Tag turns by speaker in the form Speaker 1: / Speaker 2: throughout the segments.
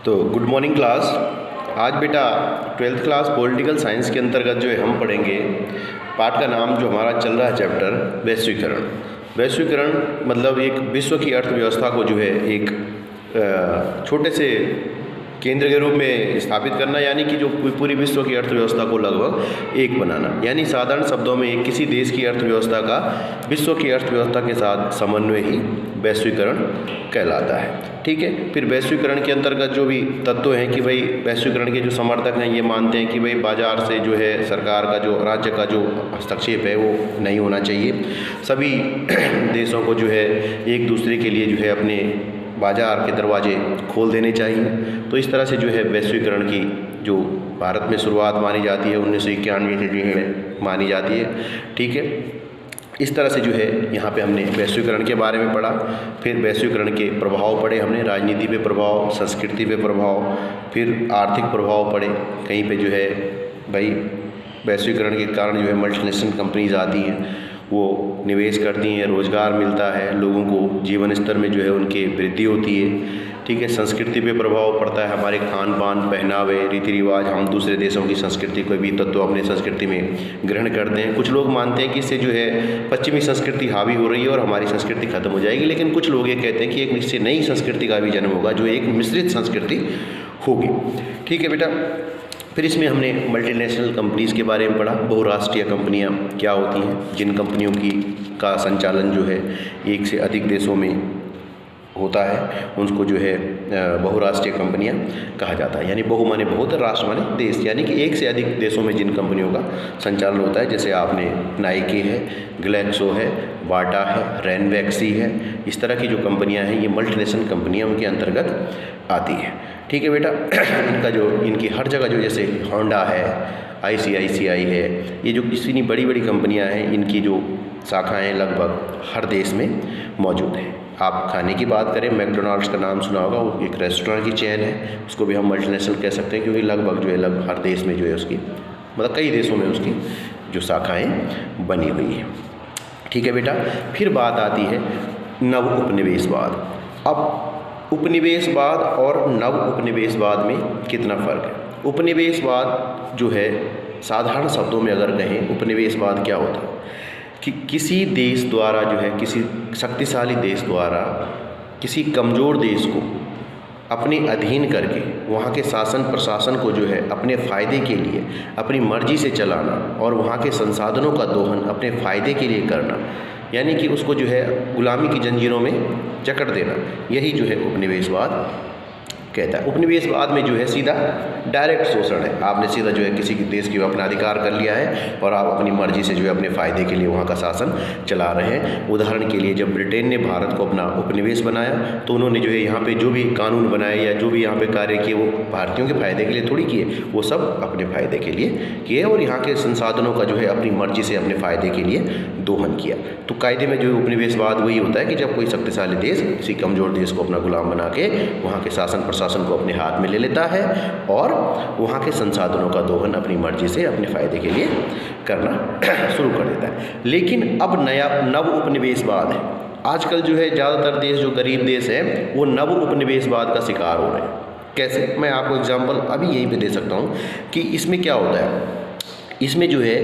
Speaker 1: तो good morning class. आज बेटा 12th क्लास पॉलिटिकल साइंस के अंतर्गत जो है हम पढ़ेंगे पाठ का नाम जो हमारा चल रहा है चैप्टर वैश्वीकरण। वैश्वीकरण मतलब एक विश्व की अर्थव्यवस्था को जो है एक छोटे से केंद्र के रूप में स्थापित करना, यानी कि जो पूरी विश्व की अर्थव्यवस्था को लगभग एक बनाना, यानी साधारण शब्दों में एक किसी देश की अर्थव्यवस्था का विश्व की अर्थव्यवस्था के साथ समन्वय ही वैश्वीकरण कहलाता है। ठीक है। फिर वैश्वीकरण के अंतर्गत जो भी तत्व हैं कि भाई वैश्वीकरण के जो समर्थक हैं ये मानते हैं कि भाई बाजार से जो है सरकार का जो राज्य का जो हस्तक्षेप है वो नहीं होना चाहिए। सभी देशों को जो है एक दूसरे के लिए जो है अपने बाजार के दरवाजे खोल देने चाहिए। तो इस तरह से जो है वैश्वीकरण की जो भारत में शुरुआत मानी जाती है 1991 से जो है मानी जाती है। ठीक है। इस तरह से जो है यहाँ पे हमने वैश्वीकरण के बारे में पढ़ा। फिर वैश्वीकरण के प्रभाव पढ़े हमने, राजनीति पे प्रभाव, संस्कृति पे प्रभाव, फिर आर्थिक प्रभाव पढ़े। कहीं पे जो है भाई वैश्वीकरण के कारण जो है मल्टीनेशनल कंपनीज आती हैं, वो निवेश करती हैं, रोज़गार मिलता है, लोगों को जीवन स्तर में जो है उनकी वृद्धि होती है। ठीक है। संस्कृति पे प्रभाव पड़ता है, हमारे खान पान, पहनावे, रीति रिवाज, हम दूसरे देशों की संस्कृति को भी तत्व अपने संस्कृति में ग्रहण करते हैं। कुछ लोग मानते हैं कि इससे जो है पश्चिमी संस्कृति हावी हो रही है और हमारी संस्कृति खत्म हो जाएगी, लेकिन कुछ लोग ये कहते हैं कि एक इससे नई संस्कृति का भी जन्म होगा जो एक मिश्रित संस्कृति होगी। ठीक है बेटा। फिर इसमें हमने मल्टीनेशनल कंपनीज़ के बारे में पढ़ा। बहुराष्ट्रीय कंपनियां क्या होती हैं, जिन कंपनियों का संचालन जो है एक से अधिक देशों में होता है उनको जो है बहुराष्ट्रीय कंपनियां कहा जाता है। यानी बहु माने बहुत, राष्ट्र माने देश, यानी कि एक से अधिक देशों में जिन कंपनियों का संचालन होता है, जैसे आपने नाइकी है, ग्लैक्सो है, बाटा है, रैनवैक्सी है, इस तरह की जो कंपनियां हैं ये मल्टीनेशनल कंपनियां उनके अंतर्गत आती है। ठीक है बेटा। इनकी हर जगह जो जैसे होंडा है, ICICI है, ये जो इतनी बड़ी बड़ी कंपनियां हैं इनकी जो शाखाएं लगभग हर देश में मौजूद हैं। आप खाने की बात करें, मैकडोनाल्ड्स का नाम सुना होगा, वो एक रेस्टोरेंट की चेन है, उसको भी हम मल्टीनेशनल कह सकते हैं क्योंकि लगभग जो है लगभग हर देश में जो है उसकी मतलब कई देशों में उसकी जो शाखाएँ बनी हुई हैं। ठीक है बेटा। फिर बात आती है नव उपनिवेशवाद। अब उपनिवेशवाद और नव उपनिवेशवाद में कितना फ़र्क है? उपनिवेशवाद जो है साधारण शब्दों में अगर कहें, उपनिवेशवाद क्या होता है कि किसी देश द्वारा जो है, किसी शक्तिशाली देश द्वारा किसी कमज़ोर देश को अपने अधीन करके वहाँ के शासन प्रशासन को जो है अपने फ़ायदे के लिए अपनी मर्जी से चलाना और वहाँ के संसाधनों का दोहन अपने फ़ायदे के लिए करना, यानी कि उसको जो है गुलामी की जंजीरों में जकड़ देना, यही जो है उपनिवेशवाद कहता है। उपनिवेशवाद में जो है सीधा डायरेक्ट शोषण है। आपने सीधा जो है किसी देश की अपना अधिकार कर लिया है और आप अपनी मर्जी से जो है अपने फ़ायदे के लिए वहाँ का शासन चला रहे हैं। उदाहरण के लिए जब ब्रिटेन ने भारत को अपना उपनिवेश बनाया तो उन्होंने जो है यहाँ पे जो भी कानून बनाए या जो भी यहाँ पे कार्य किए वो भारतीयों के फ़ायदे के लिए थोड़ी किए, वो सब अपने फ़ायदे के लिए किए और यहाँ के संसाधनों का जो है अपनी मर्जी से अपने फ़ायदे के लिए दोहन किया। तो कायदे में जो उपनिवेशवाद वही होता है कि जब कोई शक्तिशाली देश किसी कमज़ोर देश को अपना गुलाम बना के वहाँ के शासन प्रशासन को अपने हाथ में ले लेता है और वहाँ के संसाधनों का दोहन अपनी मर्जी से अपने फ़ायदे के लिए करना शुरू कर देता है। लेकिन अब नया नव उपनिवेशवाद है। आजकल जो है ज़्यादातर देश जो गरीब देश हैं वो नव उपनिवेशवाद का शिकार हो रहे हैं। कैसे? मैं आपको एग्जांपल अभी यहीं पे दे सकता हूँ कि इसमें क्या होता है। इसमें जो है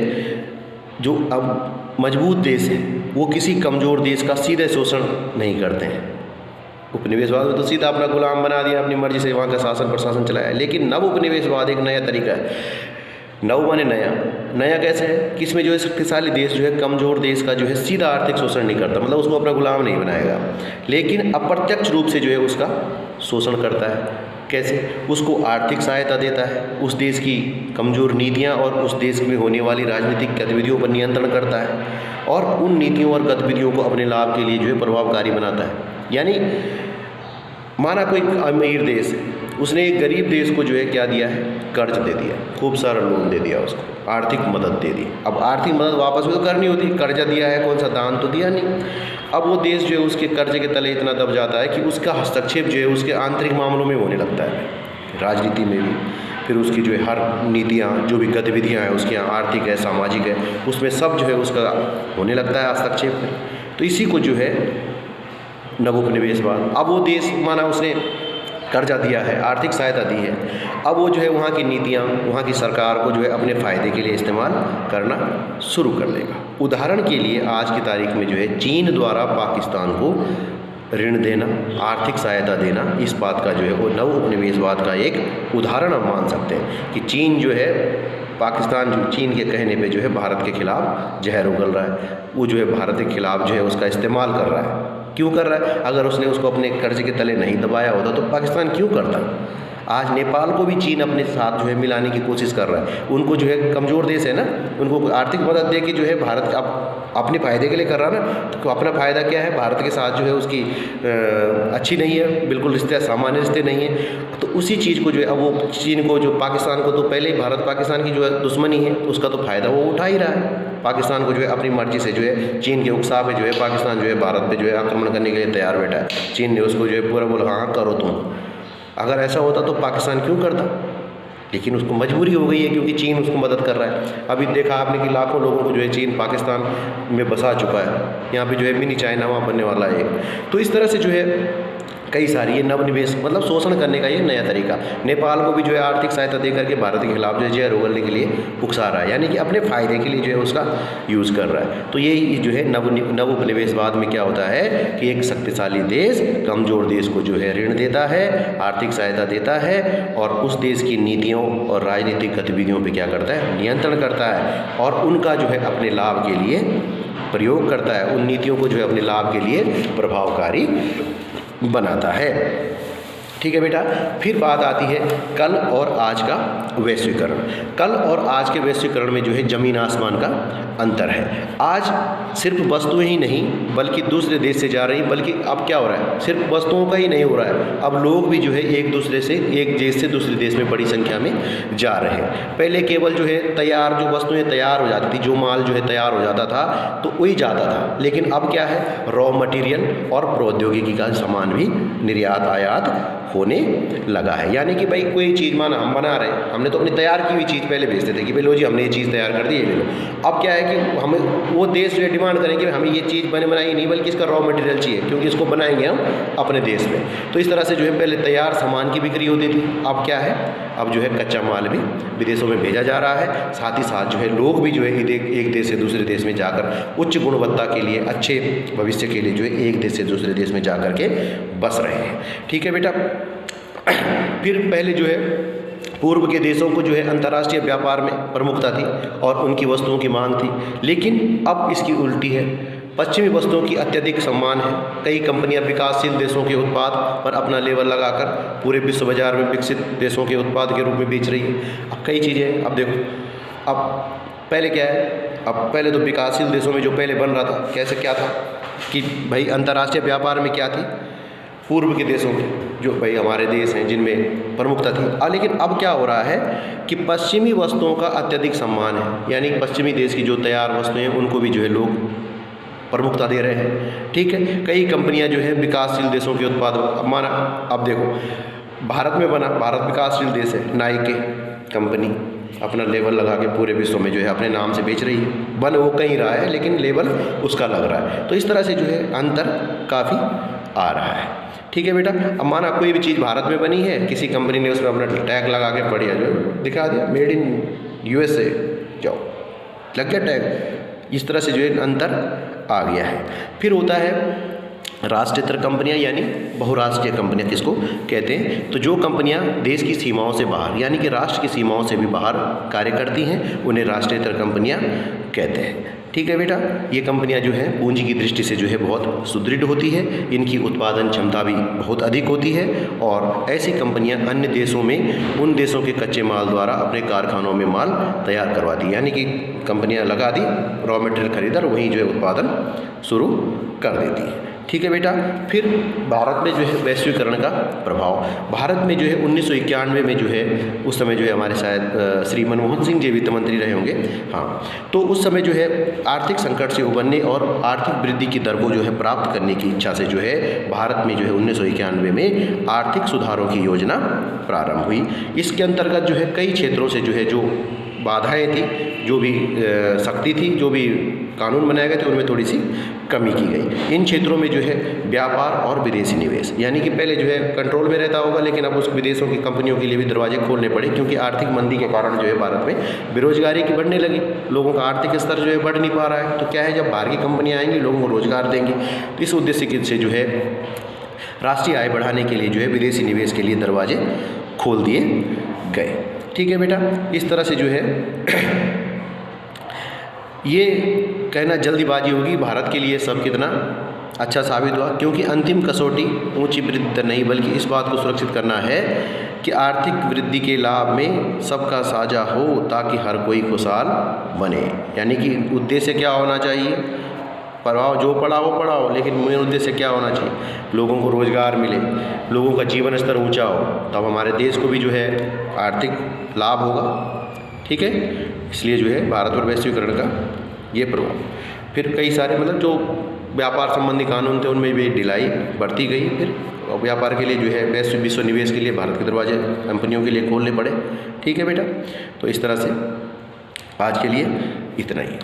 Speaker 1: जो अब मजबूत देश है वो किसी कमज़ोर देश का सीधे शोषण नहीं करते हैं। उपनिवेशवाद में तो सीधा अपना गुलाम बना दिया, अपनी मर्जी से वहाँ का शासन प्रशासन चलाया। लेकिन नव उपनिवेशवाद एक नया तरीका है। नव माने नया। नया कैसे है कि इसमें जो है शक्तिशाली देश जो है कमज़ोर देश का जो है सीधा आर्थिक शोषण नहीं करता, मतलब उसको अपना गुलाम नहीं बनाएगा, लेकिन अप्रत्यक्ष रूप से जो है उसका शोषण करता है। कैसे? उसको आर्थिक सहायता देता है, उस देश की कमज़ोर नीतियाँ और उस देश में होने वाली राजनीतिक गतिविधियों पर नियंत्रण करता है और उन नीतियों और गतिविधियों को अपने लाभ के लिए जो है प्रभावकारी बनाता है। यानी माना कोई अमीर देश है, उसने एक गरीब देश को जो है क्या दिया है, कर्ज दे दिया, खूब सारा लोन दे दिया, उसको आर्थिक मदद दे दी। अब आर्थिक मदद वापस भी तो करनी होती, कर्जा दिया है, कौन सा दान तो दिया नहीं। अब वो देश जो है उसके कर्जे के तले इतना दब जाता है कि उसका हस्तक्षेप जो है उसके आंतरिक मामलों में होने लगता है, राजनीति में भी। फिर उसकी जो है हर नीतियाँ जो भी गतिविधियाँ हैं उसकी आर्थिक है, सामाजिक है, उसमें सब जो है उसका होने लगता है हस्तक्षेप। तो इसी को जो है नव उपनिवेशवाद। अब वो देश माना उसने कर्जा दिया है, आर्थिक सहायता दी है। अब वो जो है वहाँ की नीतियाँ, वहाँ की सरकार को जो है अपने फ़ायदे के लिए इस्तेमाल करना शुरू कर लेगा। उदाहरण के लिए आज की तारीख में जो है चीन द्वारा पाकिस्तान को ऋण देना, आर्थिक सहायता देना, इस बात का जो है वो नव उपनिवेशवाद का एक उदाहरण हम मान सकते हैं कि चीन जो है पाकिस्तान जो चीन के कहने पे जो है भारत के खिलाफ जहर उगल रहा है, वो जो है भारत के खिलाफ जो है उसका इस्तेमाल कर रहा है। क्यों कर रहा है? अगर उसने उसको अपने कर्ज के तले नहीं दबाया होता तो पाकिस्तान क्यों करता? आज नेपाल को भी चीन अपने साथ जो है मिलाने की कोशिश कर रहा है। उनको जो है कमज़ोर देश है ना, उनको आर्थिक मदद दे के जो है भारत अब अपने फ़ायदे के लिए कर रहा है ना, तो अपना फ़ायदा क्या है? भारत के साथ जो है उसकी अच्छी नहीं है, बिल्कुल रिश्ते सामान्य रिश्ते नहीं है। तो उसी चीज़ को जो है अब वो चीन को, जो पाकिस्तान को, तो पहले ही भारत पाकिस्तान की जो है दुश्मनी है, उसका तो फ़ायदा वो उठा ही रहा है। पाकिस्तान को जो है अपनी मर्जी से जो है चीन के उकसाव पे जो है पाकिस्तान जो है भारत पे जो है आक्रमण करने के लिए तैयार बैठा है। चीन ने उसको जो है पूरा बोला हाँ करो तुम। अगर ऐसा होता तो पाकिस्तान क्यों करता? लेकिन उसको मजबूरी हो गई है क्योंकि चीन उसको मदद कर रहा है। अभी देखा आपने कि लाखों लोगों को जो है चीन पाकिस्तान में बसा चुका है। यहाँ पे जो है मिनी चाइना वहाँ बनने वाला है। तो इस तरह से जो है कई सारी ये नवनिवेश मतलब शोषण करने का ये नया तरीका। नेपाल को भी जो है आर्थिक सहायता दे करके भारत के खिलाफ जो है जहर उगलने के लिए उकसा रहा है, यानी कि अपने फ़ायदे के लिए जो है उसका यूज़ कर रहा है। तो ये जो है नव उपनिवेशवाद में क्या होता है कि एक शक्तिशाली देश कमज़ोर देश को जो है ऋण देता है, आर्थिक सहायता देता है और उस देश की नीतियों और राजनीतिक गतिविधियों पर क्या करता है? नियंत्रण करता है और उनका जो है अपने लाभ के लिए प्रयोग करता है। उन नीतियों को जो है अपने लाभ के लिए प्रभावकारी बनाता है। ठीक है बेटा। फिर बात आती है कल और आज का वैश्वीकरण। कल और आज के वैश्वीकरण में जो है ज़मीन आसमान का अंतर है। आज सिर्फ वस्तुएं ही नहीं बल्कि दूसरे देश से जा रही, बल्कि अब क्या हो रहा है? सिर्फ वस्तुओं का ही नहीं हो रहा है, अब लोग भी जो है एक दूसरे से, एक देश से दूसरे देश में बड़ी संख्या में जा रहे हैं। पहले केवल जो है तैयार, जो वस्तुएं तैयार हो जाती थी, जो माल जो है तैयार हो जाता था तो वही जाता था, लेकिन अब क्या है? रॉ मटेरियल और प्रौद्योगिकी का सामान भी निर्यात आयात होने लगा है। यानी कि भाई कोई चीज़ माना हम बना रहे हैं, हमने तो अपनी तैयार की हुई चीज़ पहले भेजते थे कि भाई लो जी हमने ये चीज़ तैयार कर दी, ये ले लो। अब क्या है कि हमें वो देश जो है डिमांड करेंगे हमें ये चीज़ बनाई नहीं बल्कि इसका रॉ मटेरियल चाहिए, क्योंकि इसको बनाएंगे हम अपने देश में। तो इस तरह से जो है पहले तैयार सामान की बिक्री होती थी, अब क्या है? अब जो है कच्चा माल भी विदेशों में भेजा जा रहा है। साथ ही साथ जो है लोग भी जो है एक देश से दूसरे देश में जाकर उच्च गुणवत्ता के लिए, अच्छे भविष्य के लिए जो है एक देश से दूसरे देश में जा कर के बस रहे हैं। ठीक है बेटा। फिर पहले जो है पूर्व के देशों को जो है अंतर्राष्ट्रीय व्यापार में प्रमुखता थी और उनकी वस्तुओं की मांग थी, लेकिन अब इसकी उल्टी है। पश्चिमी वस्तुओं की अत्यधिक सम्मान है। कई कंपनियां विकासशील देशों के उत्पाद पर अपना लेबल लगाकर पूरे विश्व बाजार में विकसित देशों के उत्पाद के रूप में बेच रही है। अब कई चीज़ें, अब देखो, अब पहले क्या है? अब पहले तो विकासशील देशों में जो पहले बन रहा था, कैसे क्या था कि भाई अंतर्राष्ट्रीय व्यापार में क्या थी? पूर्व के देशों की, जो भाई हमारे देश हैं जिनमें प्रमुखता थी। लेकिन अब क्या हो रहा है कि पश्चिमी वस्तुओं का अत्यधिक सम्मान है, यानी पश्चिमी देश की जो तैयार वस्तुएं हैं उनको भी जो है लोग प्रमुखता दे रहे हैं। ठीक है। कई कंपनियां जो है विकासशील देशों के उत्पाद माना, अब देखो भारत में बना, भारत विकासशील देश है, नाइके कंपनी अपना लेबल लगा के पूरे विश्व में जो है अपने नाम से बेच रही है। बन वो कहीं रहा है लेकिन लेबल उसका लग रहा है। तो इस तरह से जो है अंतर काफ़ी आ रहा है। ठीक है बेटा। अब माना कोई भी चीज़ भारत में बनी है, किसी कंपनी ने उसमें अपना टैग लगा के बढ़िया जो दिखा दिया, मेड इन USA, जाओ लग गया टैग। इस तरह से जो है अंतर आ गया है। फिर होता है राष्ट्रीयतर कंपनियां, यानी बहुराष्ट्रीय कंपनियां किसको कहते हैं? तो जो कंपनियां देश की सीमाओं से बाहर, यानी कि राष्ट्र की सीमाओं से भी बाहर कार्य करती हैं, उन्हें राष्ट्रीयतर कंपनियां कहते हैं। ठीक है बेटा। ये कंपनियां जो है पूंजी की दृष्टि से जो है बहुत सुदृढ़ होती है, इनकी उत्पादन क्षमता भी बहुत अधिक होती है और ऐसी कंपनियां अन्य देशों में उन देशों के कच्चे माल द्वारा अपने कारखानों में माल तैयार करवाती है। यानी कि कंपनियां लगा दी, रॉ मटेरियल खरीदा और वहीं जो है उत्पादन शुरू कर देती है। ठीक है बेटा। फिर भारत में जो है वैश्वीकरण का प्रभाव, भारत में जो है 1991 में जो है, उस समय जो है हमारे शायद श्री मनमोहन सिंह जी वित्त मंत्री रहे होंगे, हाँ, तो उस समय जो है आर्थिक संकट से उबरने और आर्थिक वृद्धि की दर को जो है प्राप्त करने की इच्छा से जो है भारत में जो है 1991 में आर्थिक सुधारों की योजना प्रारंभ हुई। इसके अंतर्गत जो है कई क्षेत्रों से जो है जो बाधाएं थी, जो भी सख्ती थी, जो भी कानून बनाए गए थे, उनमें थोड़ी सी कमी की गई। इन क्षेत्रों में जो है व्यापार और विदेशी निवेश, यानी कि पहले जो है कंट्रोल में रहता होगा, लेकिन अब उस विदेशों की कंपनियों के लिए भी दरवाजे खोलने पड़े, क्योंकि आर्थिक मंदी के कारण जो है भारत में बेरोजगारी की बढ़ने लगी, लोगों का आर्थिक स्तर जो है बढ़ नहीं पा रहा है। तो क्या है, जब बाहर की कंपनियाँ आएंगी, लोगों को रोजगार देंगी, तो इस उद्देश्य से जो है राष्ट्रीय आय बढ़ाने के लिए जो है विदेशी निवेश के लिए दरवाजे खोल दिए गए। ठीक है बेटा, इस तरह से जो है ये कहना जल्दीबाजी होगी, भारत के लिए सब कितना अच्छा साबित हुआ, क्योंकि अंतिम कसौटी ऊंची वृद्धि नहीं, बल्कि इस बात को सुरक्षित करना है कि आर्थिक वृद्धि के लाभ में सबका साझा हो, ताकि हर कोई खुशहाल बने। यानी कि उद्देश्य क्या होना चाहिए, पढ़ाओ, जो पढ़ाओ पढ़ाओ, लेकिन मेन उद्देश्य क्या होना चाहिए, लोगों को रोज़गार मिले, लोगों का जीवन स्तर ऊंचा हो, तब हमारे देश को भी जो है आर्थिक लाभ होगा। ठीक है, इसलिए जो है भारत पर वैश्वीकरण का ये प्रभाव। फिर कई सारे मतलब जो व्यापार संबंधी कानून थे, उनमें भी ढिलाई बढ़ती गई। फिर व्यापार के लिए जो है विश्व निवेश के लिए भारत के दरवाजे कंपनियों के लिए खोलने पड़े। ठीक है बेटा, तो इस तरह से आज के लिए इतना ही।